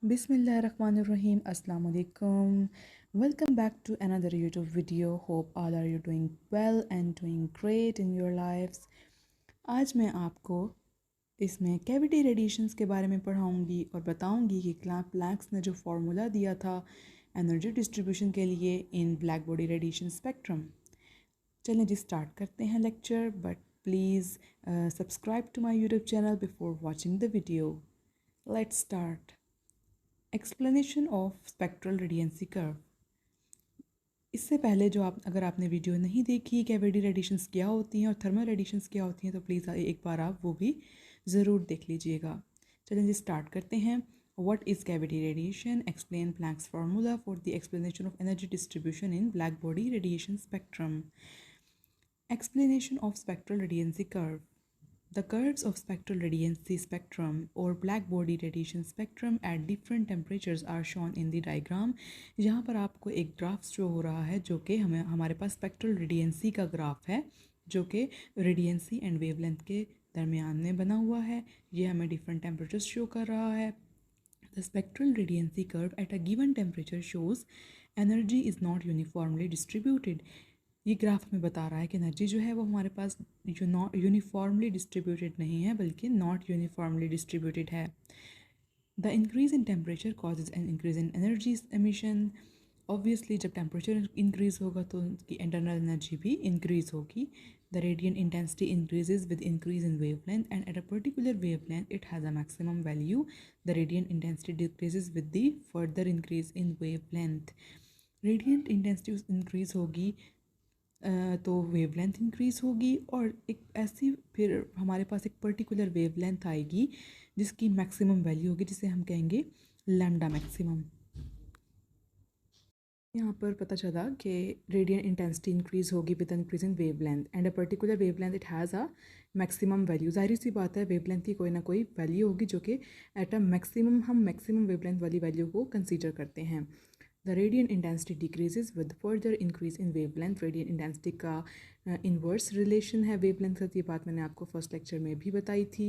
Bismillahirrahmanirrahim. Assalamu alaikum. Welcome back to another YouTube video. Hope all are you doing well and doing great in your lives. आज मैं आपको इसमें cavity radiations के बारे में पढ़ाऊंगी और बताऊंगी कि प्लैंक्स ने जो फार्मूला दिया था एनर्जी डिस्ट्रीब्यूशन के लिए in black body radiation spectrum. चलें जी स्टार्ट करते हैं lecture, but please subscribe to my YouTube channel before watching the video. Let's start. Explanation of spectral radiancy curve. इससे पहले जो अगर आपने वीडियो नहीं देखी कैविटी रेडिएशंस क्या होती हैं और थर्मल रेडिएशंस क्या होती हैं तो प्लीज़ एक बार आप वो भी ज़रूर देख लीजिएगा। चलिए जी स्टार्ट करते हैं। What is cavity radiation? Explain Planck's formula for the explanation of energy distribution in black body radiation spectrum. Explanation of spectral radiancy curve. The curves of spectral radiancy spectrum or black body radiation spectrum at different temperatures are shown in the diagram। यहाँ पर आपको एक graph show हो रहा है जो कि हमारे पास स्पेक्ट्रल रेडियंसी का ग्राफ है जो कि रेडियंसी एंड वेवलेंथ के दरमियान में बना हुआ है। ये हमें डिफरेंट टेम्परेचर्स शो कर रहा है। The spectral radiancy curve at a given temperature shows energy is not uniformly distributed। ये ग्राफ में बता रहा है कि एनर्जी जो है वो हमारे पास यूनिफॉर्मली डिस्ट्रीब्यूटेड नहीं है बल्कि नॉट यूनिफॉर्मली डिस्ट्रीब्यूटेड है। The increase in temperature causes an increase in energy emission. Obviously जब टेम्परेचर इंक्रीज होगा तो उसकी इंटरनल एनर्जी भी इंक्रीज होगी। The radiant intensity increases with increase in wavelength, and at a particular wavelength it has a maximum value. The radiant intensity decreases with the further increase in wavelength। radiant intensity increase होगी तो wavelength increase होगी और एक ऐसी फिर हमारे पास एक particular wavelength आएगी जिसकी मैक्सिमम वैल्यू होगी जिसे हम कहेंगे लैम्डा मैक्सिमम। यहाँ पर पता चला कि रेडियंट इंटेंसिटी इंक्रीज़ होगी with increase in wavelength and a particular wavelength it has a maximum value. जाहिर सी बात है वेवलेंथ की कोई ना कोई वैल्यू होगी जो कि एट अ मैक्सिमम हम मैक्सिमम वेवलेंथ वाली वैल्यू को कंसीडर करते हैं। The radiant intensity decreases with further increase in wavelength। radiant intensity का इन्वर्स रिलेशन है वेवलेंथ का। ये बात मैंने आपको फर्स्ट लेक्चर में भी बताई थी।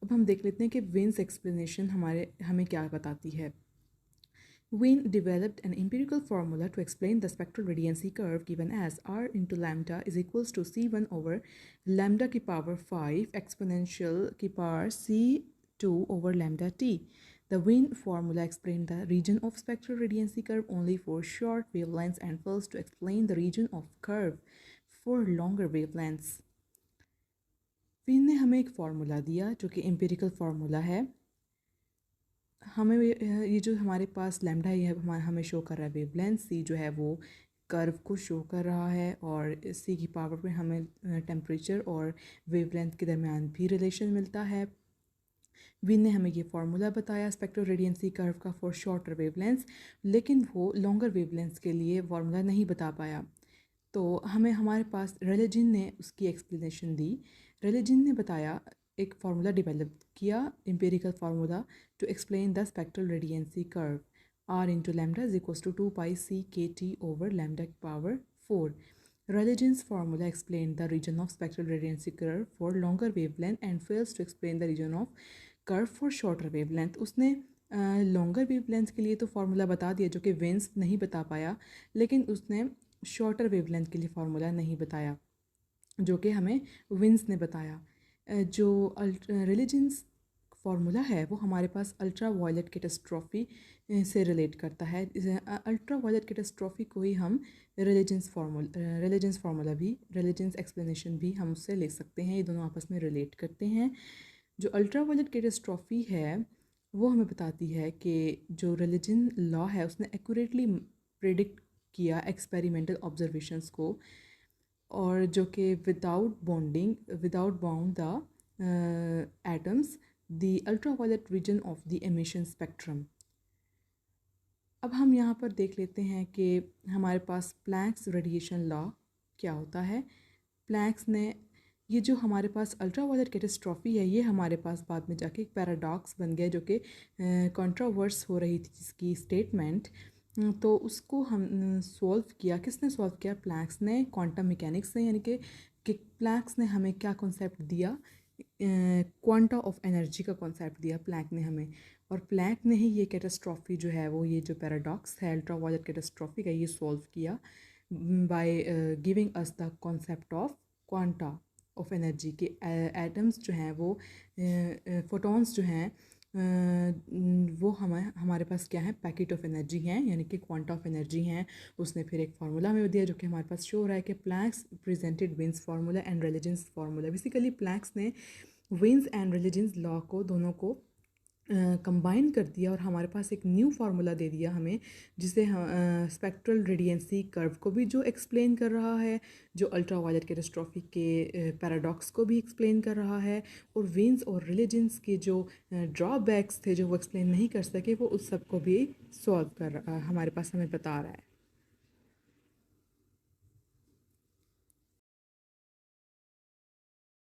अब हम देख लेते हैं कि Wien's एक्सप्लेनेशन हमें क्या बताती है। Wien developed an empirical formula to explain the spectral radiancy curve given as R into lambda is equals to C1 over lambda की power 5 exponential की power C2 over lambda t। The Wien formula explained the region of spectral radiancy curve only for short wavelengths and fails to explain the region of curve for longer wavelengths। Wien ने हमें एक formula दिया जो कि empirical formula है। हमें ये जो हमारे पास लैम्डा है हमें शो कर रहा है वेवलेंथ। सी जो है वो कर्व को शो कर रहा है और सी की पावर पे हमें टेम्परेचर और वेवलेंथ के दरमियान भी रिलेशन मिलता है। विन ने हमें ये फार्मूला बताया स्पेक्ट्रल रेडियंसी कर्व का फॉर शॉर्टर वेवलेंथ्स, लेकिन वो लॉन्गर वेवलेंथ्स के लिए फार्मूला नहीं बता पाया। तो हमारे पास रेलेजिन ने उसकी एक्सप्लेनेशन दी। रेलेजिन ने बताया एक फार्मूला डेवलप किया empirical formula to explain the spectral radiancy curve. R into lambda is equals to 2 pi c kt over lambda power 4। Religion's formula explained the region of spectral radiancy curve for longer wavelength and fails to explain the region of curve for shorter wavelength। उसने longer wavelength के लिए तो formula बता दिया जो कि veins नहीं बता पाया, लेकिन उसने शॉर्टर वेवलेंथ के लिए फार्मूला नहीं बताया जो कि हमें विंस ने बताया। जो रिलीजन्स फार्मूला है वो हमारे पास अल्ट्रा वायलेट कैटास्ट्रॉफी से रिलेट करता है। अल्ट्रा वायलेट कैटास्ट्रॉफी को ही हम रिलीजन्स फार्मूला भी रिलीजन्स एक्सप्लेनेशन भी हम उससे ले सकते हैं। ये दोनों आपस में रिलेट करते हैं। जो अल्ट्रा वायलेट कैटास्ट्रॉफी है वो हमें बताती है कि जो रिलीजन लॉ है उसने एक्यूरेटली प्रिडिक्ट किया एक्सपेरिमेंटल ऑब्जर्वेशंस को, और जो कि without bound the atoms the ultraviolet region of the emission spectrum. अब हम यहाँ पर देख लेते हैं कि हमारे पास प्लैंक्स रेडिएशन लॉ क्या होता है। प्लैंक्स ने ये जो हमारे पास अल्ट्रा वायलेट कैटास्ट्रॉफी है ये हमारे पास बाद में जाके एक पैराडॉक्स बन गया जो कि कंट्रोवर्स हो रही थी जिसकी स्टेटमेंट। तो उसको हम सॉल्व किया। किसने सॉल्व किया? प्लैंक्स ने, क्वांटम मैकेनिक्स ने। यानी कि प्लैंक्स ने हमें क्या कॉन्सेप्ट दिया? क्वांटा ऑफ एनर्जी का कॉन्सेप्ट दिया प्लैंक ने हमें। और प्लैंक ने ही ये कैटास्ट्रॉफी जो है वो ये जो पैराडॉक्स है अल्ट्रा वायलेट कैटास्ट्रॉफी का ये सॉल्व किया by giving us the concept of quanta of energy के एटम्स जो हैं वो फोटॉन्स जो हैं वो हमारे पास क्या है पैकेट ऑफ एनर्जी हैं यानी कि क्वांटा ऑफ एनर्जी हैं। उसने फिर एक फार्मूला में दिया जो कि हमारे पास शो हो रहा है कि Planck's presented Wien's formula and Rayleigh Jeans formula. Basically Planck's ने विन्स एंड रिलीजेंस लॉ को दोनों को कंबाइन कर दिया और हमारे पास एक न्यू फार्मूला दे दिया हमें जिसे स्पेक्ट्रल रेडियंसी कर्व को भी जो एक्सप्लेन कर रहा है, जो अल्ट्रा वायलेट कैटास्ट्रॉफी के पैराडॉक्स को भी एक्सप्लेन कर रहा है और विन्स और रिलीजेंस के जो ड्रॉबैक्स थे जो वो एक्सप्लेन नहीं कर सके वो उस सब को भी सॉल्व कर हमारे पास हमें बता रहा है।